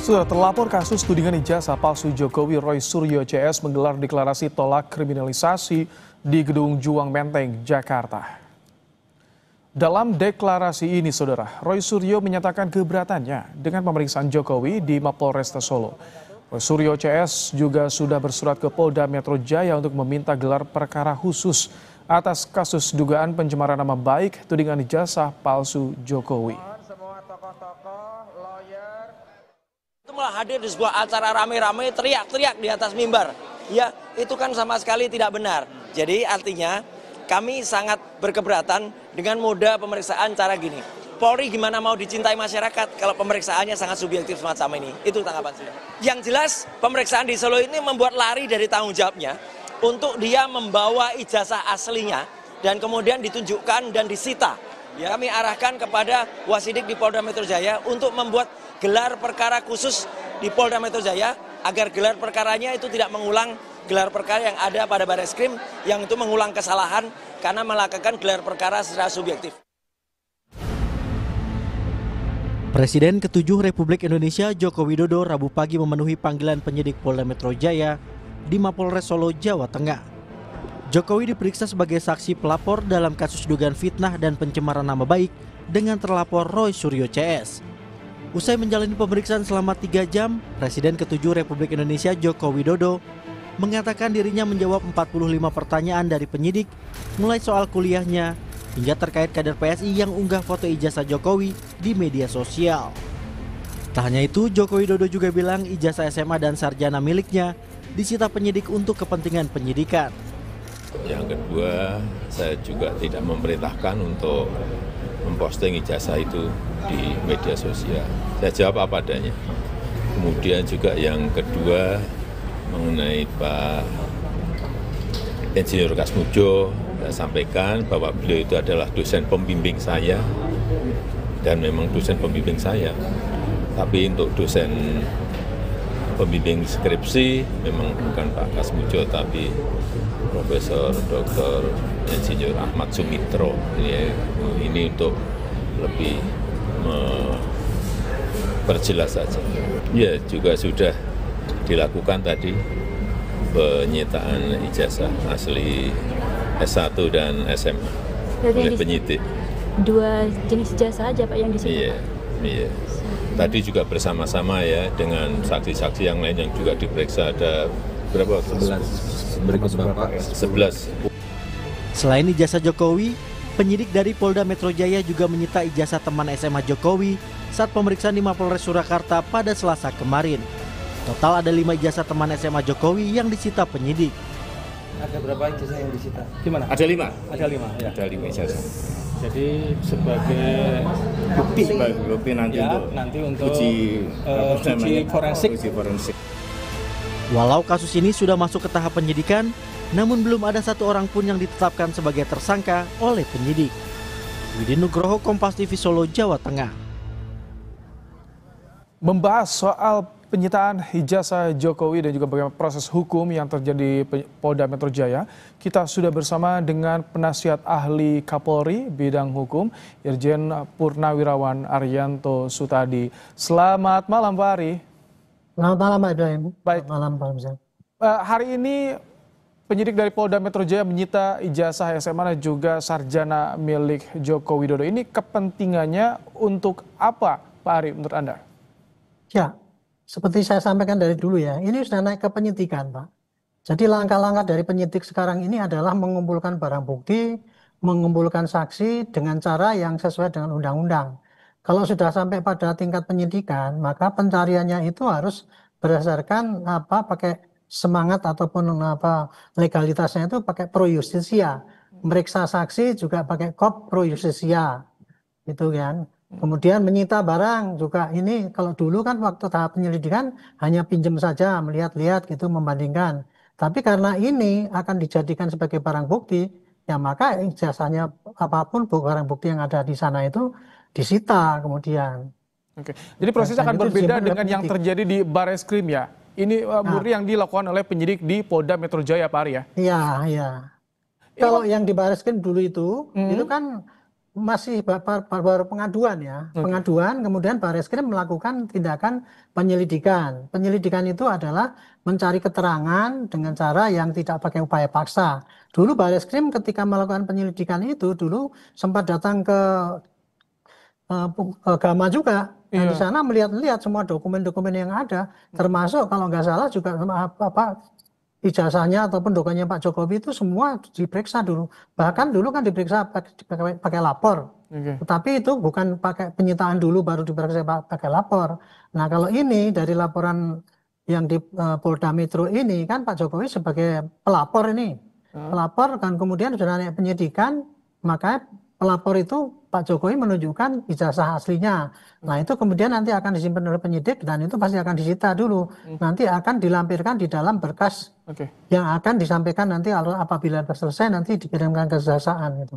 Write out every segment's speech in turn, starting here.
Sudah terlapor kasus tudingan ijazah palsu Jokowi, Roy Suryo CS menggelar deklarasi tolak kriminalisasi di Gedung Juang Menteng, Jakarta. Dalam deklarasi ini, saudara, Roy Suryo menyatakan keberatannya dengan pemeriksaan Jokowi di Mapolresta Solo. Roy Suryo CS juga sudah bersurat ke Polda Metro Jaya untuk meminta gelar perkara khusus atas kasus dugaan pencemaran nama baik tudingan ijazah palsu Jokowi. Malah hadir di sebuah acara rame-rame teriak-teriak di atas mimbar. Ya, itu kan sama sekali tidak benar. Jadi artinya kami sangat berkeberatan dengan moda pemeriksaan cara gini. Polri gimana mau dicintai masyarakat kalau pemeriksaannya sangat subjektif semacam ini? Itu tanggapan saya. Yang jelas pemeriksaan di Solo ini membuat lari dari tanggung jawabnya untuk dia membawa ijazah aslinya dan kemudian ditunjukkan dan disita. Ya, kami arahkan kepada Wasidik di Polda Metro Jaya untuk membuat gelar perkara khusus di Polda Metro Jaya agar gelar perkaranya itu tidak mengulang gelar perkara yang ada pada Bareskrim yang itu mengulang kesalahan karena melakukan gelar perkara secara subjektif. Presiden ke-7 Republik Indonesia Joko Widodo Rabu pagi memenuhi panggilan penyidik Polda Metro Jaya di Mapolres Solo, Jawa Tengah. Jokowi diperiksa sebagai saksi pelapor dalam kasus dugaan fitnah dan pencemaran nama baik dengan terlapor Roy Suryo CS. Usai menjalani pemeriksaan selama 3 jam, Presiden ke-7 Republik Indonesia Joko Widodo mengatakan dirinya menjawab 45 pertanyaan dari penyidik, mulai soal kuliahnya hingga terkait kader PSI yang unggah foto ijazah Jokowi di media sosial. Tak hanya itu, Joko Widodo juga bilang ijazah SMA dan sarjana miliknya disita penyidik untuk kepentingan penyidikan. Yang kedua, saya juga tidak memerintahkan untuk memposting ijazah itu di media sosial. Saya jawab apa adanya. Kemudian juga yang kedua mengenai Pak Insinyur Kasmujo, saya sampaikan bahwa beliau itu adalah dosen pembimbing saya dan memang dosen pembimbing saya. Tapi untuk dosen pembimbing skripsi memang bukan Pak Kasmujo tapi Profesor Dr. Insinyur Ahmad Sumitro. Ini untuk lebih memperjelas saja. Ya, juga sudah dilakukan tadi penyitaan ijazah asli S1 dan SMA oleh penyidik. 2 jenis ijazah aja Pak yang disita? Iya. Tadi juga bersama-sama ya dengan saksi-saksi yang lain yang juga diperiksa ada berapa? 11. Selain ijazah Jokowi, penyidik dari Polda Metro Jaya juga menyita ijazah teman SMA Jokowi saat pemeriksaan di Mapolres Surakarta pada Selasa kemarin. Total ada 5 ijazah teman SMA Jokowi yang disita penyidik. Ada berapa ijazah yang disita? Gimana? Ada 5. Ada 5 ya. Ada 5 ijazah. Jadi sebagai bukti nanti ya, untuk uji forensik. Walau kasus ini sudah masuk ke tahap penyidikan, namun belum ada satu orang pun yang ditetapkan sebagai tersangka oleh penyidik. Widi Nugroho, Kompas TV Solo, Jawa Tengah. Membahas soal penyitaan ijazah Jokowi dan juga bagaimana proses hukum yang terjadi di Polda Metro Jaya, kita sudah bersama dengan penasihat ahli Kapolri bidang hukum, Irjen Purnawirawan Arianto Sutadi. Selamat malam Pak Ari. Selamat malam Pak Ibrahim. Baik. Selamat malam Pak Hamzah. Hari ini penyidik dari Polda Metro Jaya menyita ijazah SMA dan juga sarjana milik Joko Widodo. Ini kepentingannya untuk apa Pak Ari menurut Anda? Ya, seperti saya sampaikan dari dulu ya, ini sudah naik ke penyidikan Pak. Jadi langkah-langkah dari penyidik sekarang ini adalah mengumpulkan barang bukti, mengumpulkan saksi dengan cara yang sesuai dengan undang-undang. Kalau sudah sampai pada tingkat penyidikan, maka pencariannya itu harus berdasarkan pakai semangat ataupun legalitasnya itu pakai pro justisia. Meriksa saksi juga pakai kop pro justisia. Gitu kan. Kemudian menyita barang juga ini kalau dulu kan waktu tahap penyelidikan hanya pinjam saja, melihat-lihat gitu membandingkan. Tapi karena ini akan dijadikan sebagai barang bukti, ya maka ijazahnya apapun barang bukti yang ada di sana itu disita kemudian. Oke. Jadi prosesnya akan berbeda dengan yang terjadi di Bareskrim ya? Ini murni yang dilakukan oleh penyidik di Polda Metro Jaya Pak Ari ya? Iya. Kalau yang di Bareskrim dulu itu kan masih baru pengaduan ya. Pengaduan, kemudian Barreskrim melakukan tindakan penyelidikan. Penyelidikan itu adalah mencari keterangan dengan cara yang tidak pakai upaya paksa. Dulu Barreskrim ketika melakukan penyelidikan itu dulu sempat datang ke Gama juga. Nah, di sana melihat-lihat semua dokumen-dokumen yang ada, termasuk kalau nggak salah juga ijazahnya ataupun dokumennya Pak Jokowi itu semua diperiksa dulu. Bahkan dulu kan diperiksa pakai lapor. Tetapi itu bukan pakai penyitaan dulu baru diperiksa pakai lapor. Nah, kalau ini dari laporan yang di Polda Metro ini kan Pak Jokowi sebagai pelapor ini. Pelapor kan kemudian sudah naik penyidikan, maka pelapor itu Pak Jokowi menunjukkan ijazah aslinya. Nah, itu kemudian nanti akan disimpan oleh penyidik dan itu pasti akan disita dulu. Nanti akan dilampirkan di dalam berkas yang akan disampaikan nanti apabila selesai nanti dikirimkan ke kejaksaan gitu.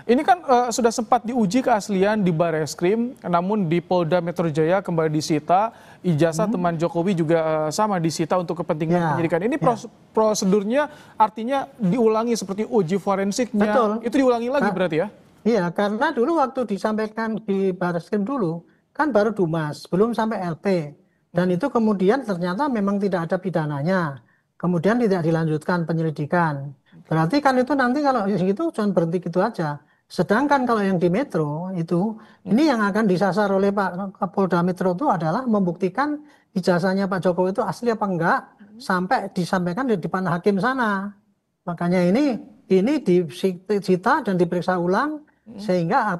Ini kan sudah sempat diuji keaslian di Barreskrim, namun di Polda Metro Jaya kembali disita. Ijazah teman Jokowi juga sama disita untuk kepentingan penyidikan. Ini prosedurnya artinya diulangi seperti uji forensiknya. Betul. Itu diulangi lagi berarti ya? Iya, karena dulu waktu disampaikan di Barreskrim dulu, kan baru Dumas, belum sampai LP. Dan itu kemudian ternyata memang tidak ada pidananya. Kemudian tidak dilanjutkan penyelidikan. Berarti kan itu nanti kalau gitu cuma berhenti gitu aja. Sedangkan kalau yang di Metro itu, ini yang akan disasar oleh Pak Kapolda Metro itu adalah membuktikan ijazahnya Pak Jokowi itu asli apa enggak, sampai disampaikan di depan hakim sana. Makanya ini disita dan diperiksa ulang, sehingga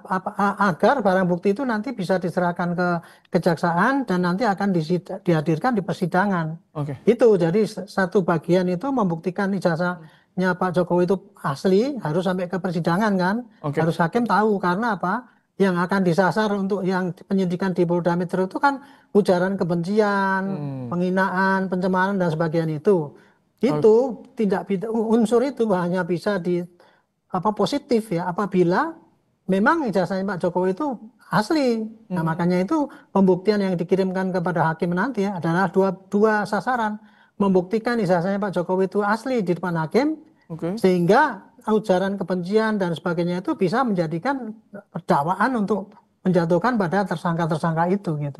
agar barang bukti itu nanti bisa diserahkan ke kejaksaan dan nanti akan dihadirkan di persidangan. Itu jadi satu bagian itu membuktikan ijazahnya Pak Jokowi itu asli harus sampai ke persidangan kan, harus hakim tahu karena apa? Yang akan disasar untuk yang penyidikan di Polda Metro itu kan ujaran kebencian, penghinaan, pencemaran dan sebagainya itu. Itu unsur itu hanya bisa positif ya apabila memang ijazahnya Pak Jokowi itu asli. Nah, makanya itu pembuktian yang dikirimkan kepada hakim nanti adalah dua sasaran. Membuktikan ijazahnya Pak Jokowi itu asli di depan hakim, sehingga ujaran kebencian dan sebagainya itu bisa menjadikan dakwaan untuk menjatuhkan pada tersangka-tersangka itu gitu.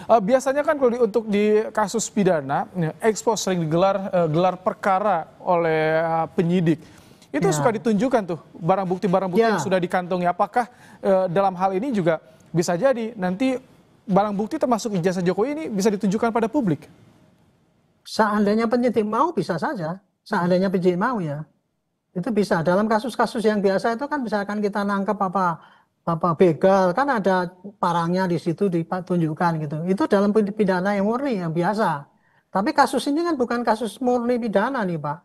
Biasanya kan kalau untuk di kasus pidana, ekspos sering gelar perkara oleh penyidik. Itu suka ditunjukkan tuh barang bukti yang sudah dikantongi. Apakah dalam hal ini juga bisa jadi nanti barang bukti termasuk ijazah Jokowi ini bisa ditunjukkan pada publik? Seandainya penyidik mau bisa saja. Seandainya penyidik mau ya. Itu bisa. Dalam kasus-kasus yang biasa itu kan misalkan kita nangkep begal kan ada parangnya di situ ditunjukkan gitu. Itu dalam pidana yang murni yang biasa. Tapi kasus ini kan bukan kasus murni pidana nih Pak.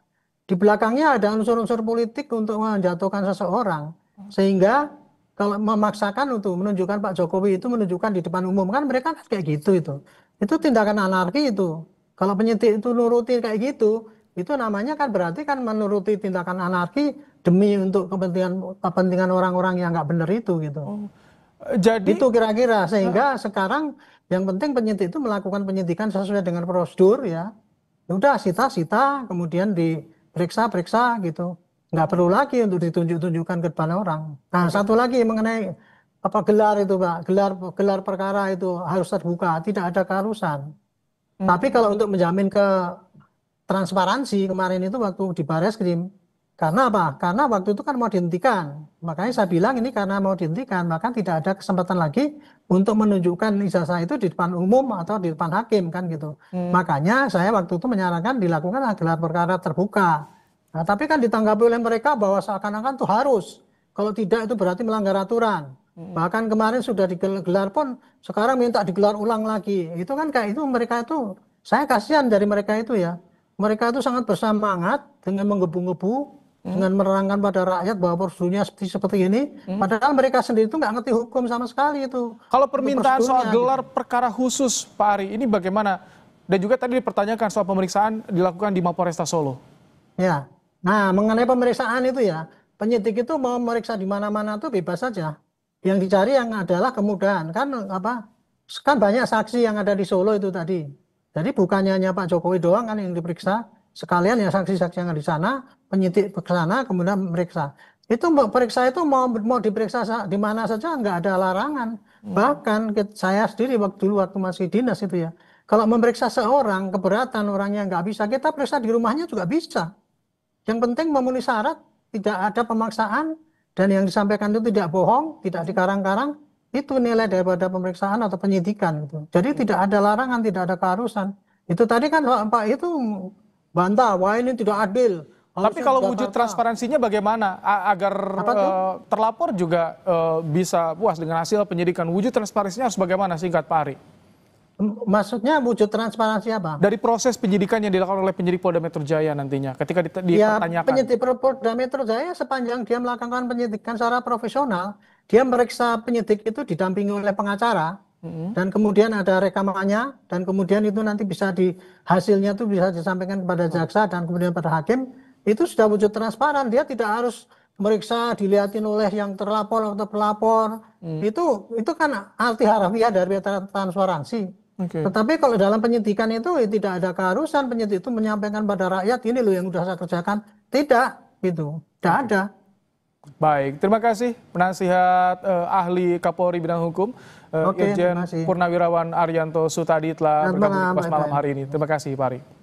Di belakangnya ada unsur-unsur politik untuk menjatuhkan seseorang. Sehingga kalau memaksakan untuk menunjukkan Pak Jokowi itu menunjukkan di depan umum kan mereka kan kayak gitu itu. Itu tindakan anarki itu. Kalau penyidik itu nuruti kayak gitu, itu namanya kan berarti kan menuruti tindakan anarki demi untuk kepentingan orang-orang yang nggak benar itu gitu. Jadi itu kira-kira sehingga sekarang yang penting penyidik itu melakukan penyidikan sesuai dengan prosedur ya. Udah sita-sita kemudian diperiksa gitu. Nggak perlu lagi untuk ditunjuk-tunjukkan ke depan orang. Nah, satu lagi mengenai gelar itu Pak, gelar perkara itu harus terbuka, tidak ada keharusan. Tapi kalau untuk menjamin ke transparansi kemarin itu waktu di Barreskrim, karena apa? Karena waktu itu kan mau dihentikan. Makanya saya bilang ini karena mau dihentikan, maka tidak ada kesempatan lagi untuk menunjukkan ijazah itu di depan umum atau di depan hakim kan gitu. Makanya saya waktu itu menyarankan dilakukan gelar perkara terbuka. Nah, tapi kan ditanggapi oleh mereka bahwa seakan-akan itu harus. Kalau tidak itu berarti melanggar aturan. Bahkan kemarin sudah digelar pun sekarang minta digelar ulang lagi. Itu kan kayak itu mereka itu, saya kasihan dari mereka itu ya. Mereka itu sangat bersemangat dengan menggebu-gebu, dengan menerangkan pada rakyat bahwa prosedurnya seperti ini. Padahal mereka sendiri itu nggak ngerti hukum sama sekali itu. Kalau permintaan soal gelar perkara khusus Pak Ari, ini bagaimana? Dan juga tadi dipertanyakan soal pemeriksaan dilakukan di Mapolresta Solo. Ya, nah mengenai pemeriksaan itu ya, penyidik itu mau memeriksa di mana-mana tuh bebas saja. Yang dicari yang adalah kemudahan kan banyak saksi yang ada di Solo itu tadi. Jadi bukannya hanya Pak Jokowi doang kan yang diperiksa, sekalian ya saksi-saksi yang ada di sana, penyidik ke sana kemudian memeriksa. Itu periksa itu mau diperiksa di mana saja nggak ada larangan. Bahkan saya sendiri waktu masih dinas itu ya, kalau memeriksa seorang keberatan orangnya nggak bisa, kita periksa di rumahnya juga bisa. Yang penting memenuhi syarat, tidak ada pemaksaan, dan yang disampaikan itu tidak bohong, tidak dikarang-karang, itu nilai daripada pemeriksaan atau penyidikan. Gitu. Jadi tidak ada larangan, tidak ada keharusan. Itu tadi kan Pak itu bantah, wah ini tidak adil. Tapi kalau wujud transparansinya bagaimana agar terlapor juga bisa puas dengan hasil penyidikan? Wujud transparansinya harus bagaimana, singkat Pak Ari? Maksudnya wujud transparansi apa? Dari proses penyidikan yang dilakukan oleh penyidik Polda Metro Jaya nantinya ketika dipertanyakan. Penyidik Polda Metro Jaya sepanjang dia melakukan penyidikan secara profesional, dia meriksa penyidik itu didampingi oleh pengacara. Dan kemudian ada rekamannya, dan kemudian itu nanti bisa hasilnya itu bisa disampaikan kepada jaksa dan kemudian pada hakim. Itu sudah wujud transparan, dia tidak harus meriksa dilihatin oleh yang terlapor atau pelapor. Itu kan arti harafiah dari transparansi. Tetapi kalau dalam penyidikan itu tidak ada keharusan penyidik itu menyampaikan pada rakyat ini loh yang sudah saya kerjakan. Tidak, gitu. Tidak ada. Baik, terima kasih penasihat ahli Kapolri bidang hukum Irjen Purnawirawan Arianto Sutadi telah bergabung di Kompas Malam hari ini. Terima kasih Pak Ari.